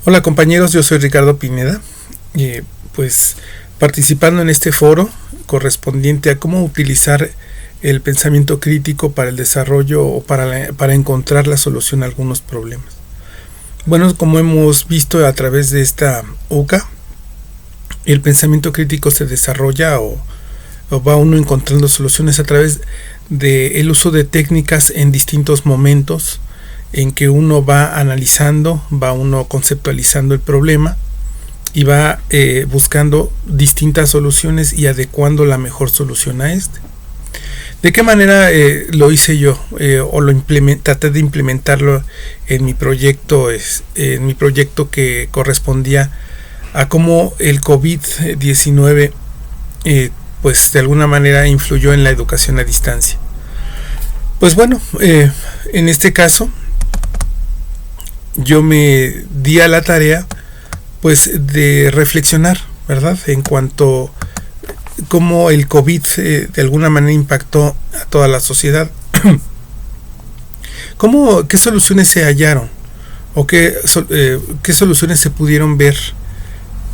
Hola compañeros, yo soy Ricardo Pineda y pues participando en este foro correspondiente a cómo utilizar el pensamiento crítico para el desarrollo o para encontrar la solución a algunos problemas. Bueno, como hemos visto a través de esta UCA, el pensamiento crítico se desarrolla o va uno encontrando soluciones a través del uso de técnicas en distintos momentos en que uno va analizando, va uno conceptualizando el problema y va buscando distintas soluciones y adecuando la mejor solución a este. ¿De qué manera lo hice yo? Traté de implementarlo en mi proyecto, que correspondía a cómo el COVID-19 pues de alguna manera influyó en la educación a distancia. Pues bueno, en este caso yo me di a la tarea pues de reflexionar, ¿verdad?, en cuanto a cómo el COVID de alguna manera impactó a toda la sociedad. ¿Qué soluciones se hallaron? ¿O qué soluciones se pudieron ver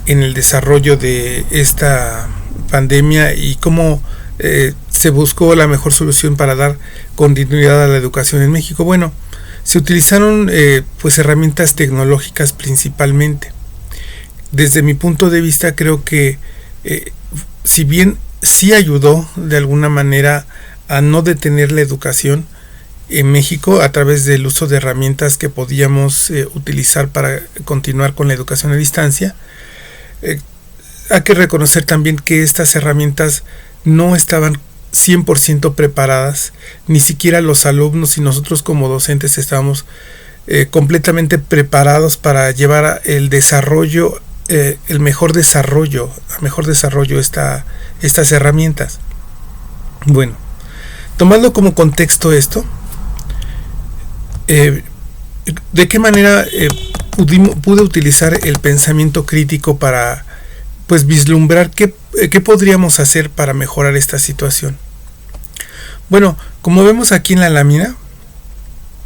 en el desarrollo de esta pandemia y cómo se buscó la mejor solución para dar continuidad a la educación en México? Bueno, se utilizaron pues herramientas tecnológicas principalmente. Desde mi punto de vista creo que si bien sí ayudó de alguna manera a no detener la educación en México a través del uso de herramientas que podíamos utilizar para continuar con la educación a distancia, hay que reconocer también que estas herramientas no estaban 100% preparadas, ni siquiera los alumnos y nosotros como docentes estábamos completamente preparados para llevar el desarrollo, el mejor desarrollo estas herramientas. Bueno, tomando como contexto esto, ¿de qué manera pude utilizar el pensamiento crítico para pues vislumbrar qué podríamos hacer para mejorar esta situación? Bueno, como vemos aquí en la lámina,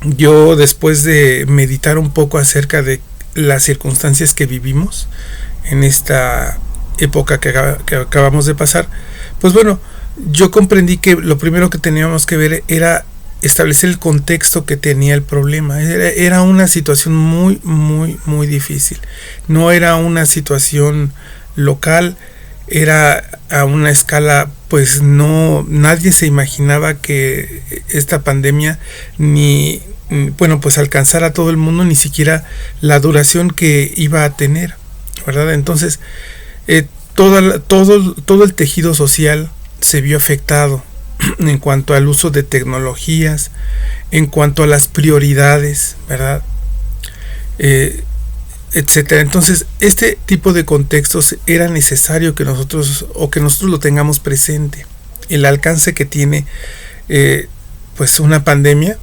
yo después de meditar un poco acerca de las circunstancias que vivimos en esta época que acabamos de pasar, pues bueno, yo comprendí que lo primero que teníamos que ver era establecer el contexto que tenía el problema. Era una situación muy, muy, muy difícil. No era una situación local, era a una escala, pues nadie se imaginaba que esta pandemia pues alcanzara a todo el mundo, ni siquiera la duración que iba a tener, ¿verdad? Entonces todo el tejido social se vio afectado en cuanto al uso de tecnologías, en cuanto a las prioridades, ¿verdad?, etcétera. Entonces, este tipo de contextos era necesario que nosotros lo tengamos presente, el alcance que tiene pues una pandemia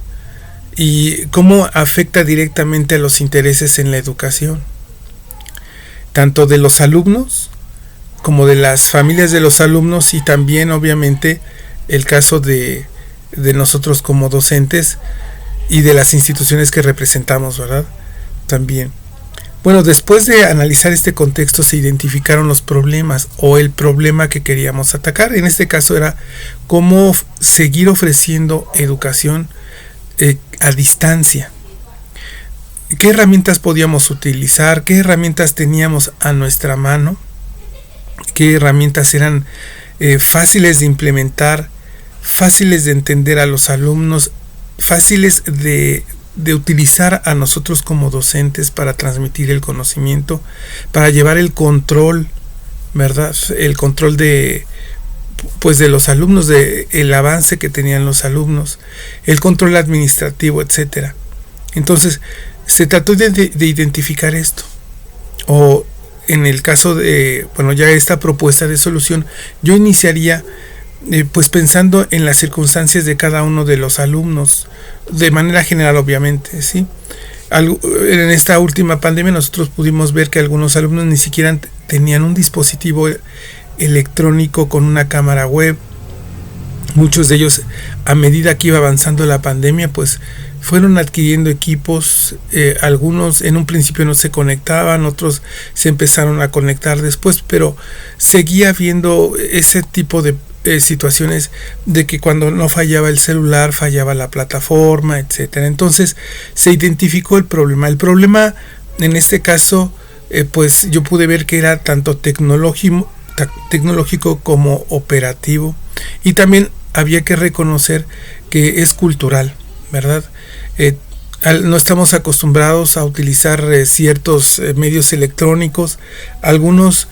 y cómo afecta directamente a los intereses en la educación, tanto de los alumnos como de las familias de los alumnos, y también obviamente el caso de nosotros como docentes y de las instituciones que representamos, ¿verdad?, también. Bueno, después de analizar este contexto se identificaron los problemas o el problema que queríamos atacar. En este caso era cómo seguir ofreciendo educación a distancia. ¿Qué herramientas podíamos utilizar? ¿Qué herramientas teníamos a nuestra mano? ¿Qué herramientas eran fáciles de implementar, fáciles de entender a los alumnos, fáciles de utilizar a nosotros como docentes para transmitir el conocimiento, para llevar el control, ¿verdad?, el control de los alumnos, de el avance que tenían los alumnos, el control administrativo, etcétera? Entonces se trató de identificar esto, o en el caso de ya esta propuesta de solución, yo iniciaría pues pensando en las circunstancias de cada uno de los alumnos, de manera general, obviamente, ¿sí? En esta última pandemia nosotros pudimos ver que algunos alumnos ni siquiera tenían un dispositivo electrónico con una cámara web. Muchos de ellos, a medida que iba avanzando la pandemia, pues fueron adquiriendo equipos, algunos en un principio no se conectaban, otros se empezaron a conectar después, pero seguía habiendo ese tipo de situaciones de que cuando no fallaba el celular, fallaba la plataforma, etcétera. Entonces se identificó el problema. El problema en este caso, pues yo pude ver que era tanto tecnológico como operativo, y también había que reconocer que es cultural, ¿verdad? No estamos acostumbrados a utilizar ciertos medios electrónicos. Algunos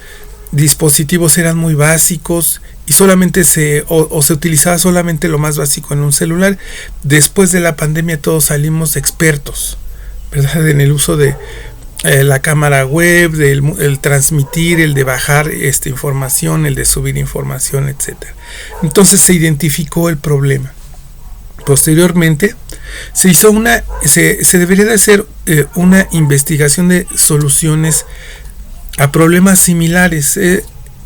dispositivos eran muy básicos y solamente se utilizaba solamente lo más básico en un celular. Después de la pandemia todos salimos expertos, ¿verdad?, en el uso de la cámara web, el transmitir, el de bajar información, el de subir información, etcétera. Entonces se identificó el problema. Posteriormente se debería de hacer una investigación de soluciones a problemas similares.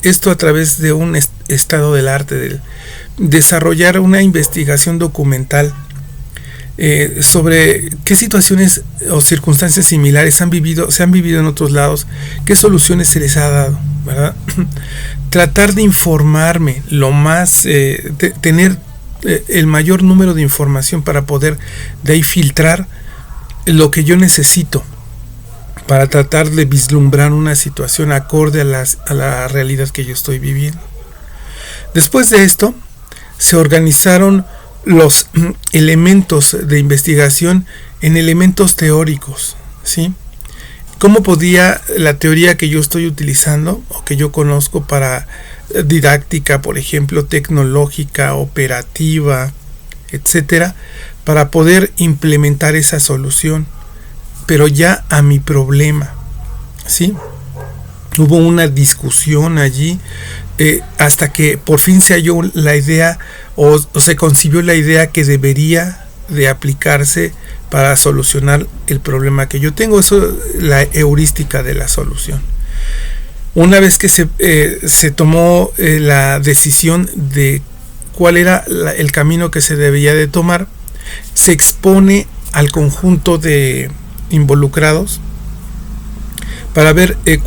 Esto a través de un estado del arte, de desarrollar una investigación documental sobre qué situaciones o circunstancias similares se han vivido en otros lados, qué soluciones se les ha dado, ¿verdad? Tratar de informarme lo más, tener el mayor número de información para poder de ahí filtrar lo que yo necesito para tratar de vislumbrar una situación acorde a la realidad que yo estoy viviendo. Después de esto, se organizaron los elementos de investigación en elementos teóricos, ¿sí? ¿Cómo podía la teoría que yo estoy utilizando o que yo conozco para didáctica, por ejemplo, tecnológica, operativa, etcétera, para poder implementar esa solución, pero ya a mi problema, ¿sí? Hubo una discusión allí hasta que por fin se halló la idea o se concibió la idea que debería de aplicarse para solucionar el problema que yo tengo. Eso es la heurística de la solución. Una vez que se tomó la decisión de cuál era el camino que se debía de tomar, se expone al conjunto de involucrados para ver qué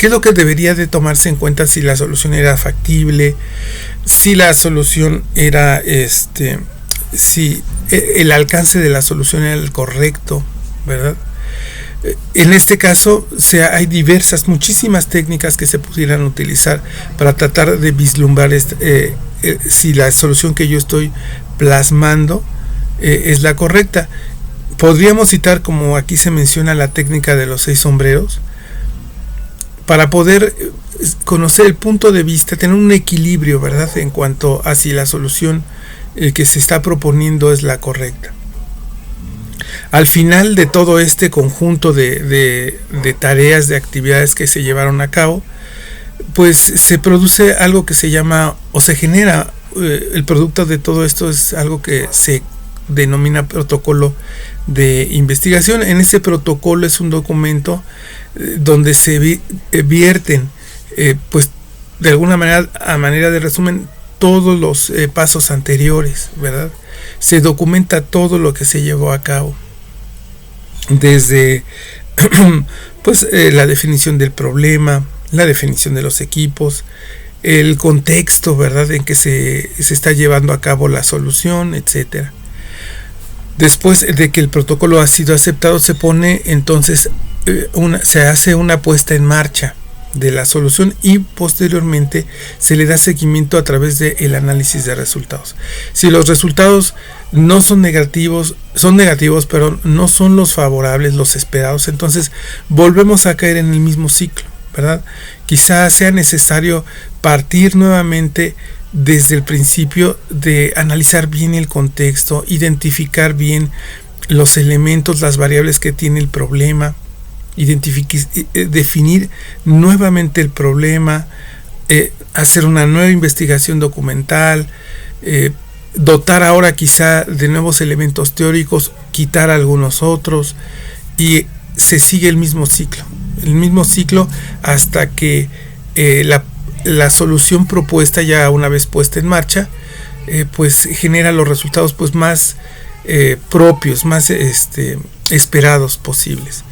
es lo que debería de tomarse en cuenta, si la solución era factible, si la solución era si el alcance de la solución era el correcto, ¿verdad? En este caso hay muchísimas técnicas que se pudieran utilizar para tratar de vislumbrar si la solución que yo estoy plasmando es la correcta. Podríamos citar, como aquí se menciona, la técnica de los 6 sombreros, para poder conocer el punto de vista, tener un equilibrio, ¿verdad?, en cuanto a si la solución que se está proponiendo es la correcta. Al final de todo este conjunto de tareas, de actividades que se llevaron a cabo, pues se produce algo que se llama, o se genera, el producto de todo esto es algo que se denomina protocolo de investigación. En ese protocolo es un documento donde se vierten, pues de alguna manera, a manera de resumen, todos los pasos anteriores, ¿verdad? Se documenta todo lo que se llevó a cabo, desde pues la definición del problema, la definición de los equipos, el contexto, ¿verdad?, en que se está llevando a cabo la solución, etcétera. Después de que el protocolo ha sido aceptado, se pone entonces se hace una puesta en marcha de la solución y posteriormente se le da seguimiento a través del análisis de resultados. Si los resultados no son negativos, pero no son los favorables, los esperados, entonces volvemos a caer en el mismo ciclo, ¿verdad? Quizás sea necesario partir nuevamente desde el principio, de analizar bien el contexto, identificar bien los elementos, las variables que tiene el problema, definir nuevamente el problema, hacer una nueva investigación documental, dotar ahora quizá de nuevos elementos teóricos, quitar algunos otros, y se sigue el mismo ciclo hasta que la solución propuesta, ya una vez puesta en marcha, pues genera los resultados pues más propios, más esperados posibles.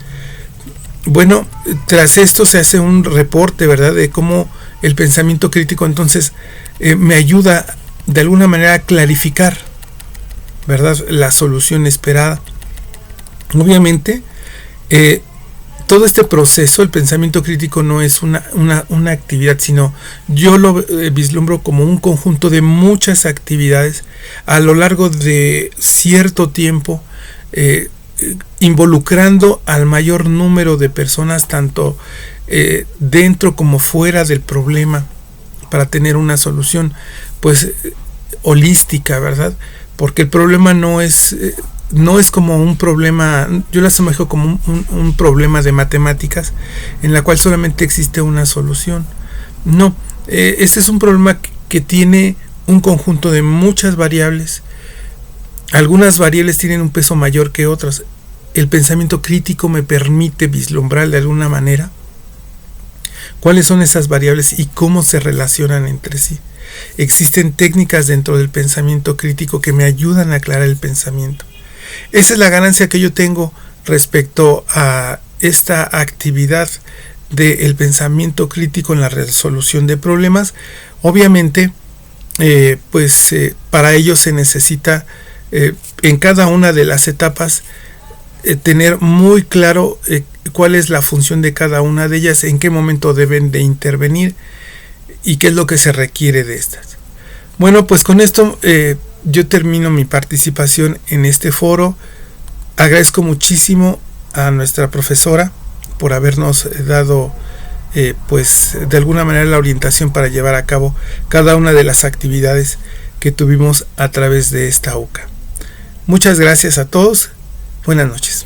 Bueno, tras esto se hace un reporte, ¿verdad?, de cómo el pensamiento crítico entonces me ayuda de alguna manera a clarificar, ¿verdad?, la solución esperada. Obviamente, todo este proceso, el pensamiento crítico, no es una actividad, sino yo lo vislumbro como un conjunto de muchas actividades a lo largo de cierto tiempo, involucrando al mayor número de personas, tanto dentro como fuera del problema, para tener una solución pues holística, ¿verdad? Porque el problema no es como un problema, yo lo asemejo como un problema de matemáticas en la cual solamente existe una solución. No, este es un problema que tiene un conjunto de muchas variables. Algunas variables tienen un peso mayor que otras. El pensamiento crítico me permite vislumbrar de alguna manera cuáles son esas variables y cómo se relacionan entre sí. Existen técnicas dentro del pensamiento crítico que me ayudan a aclarar el pensamiento. Esa es la ganancia que yo tengo respecto a esta actividad del pensamiento crítico en la resolución de problemas. Obviamente, para ello se necesita en cada una de las etapas tener muy claro cuál es la función de cada una de ellas, en qué momento deben de intervenir y qué es lo que se requiere de estas. Bueno, pues con esto yo termino mi participación en este foro. Agradezco muchísimo a nuestra profesora por habernos dado de alguna manera la orientación para llevar a cabo cada una de las actividades que tuvimos a través de esta UCA. Muchas gracias a todos. Buenas noches.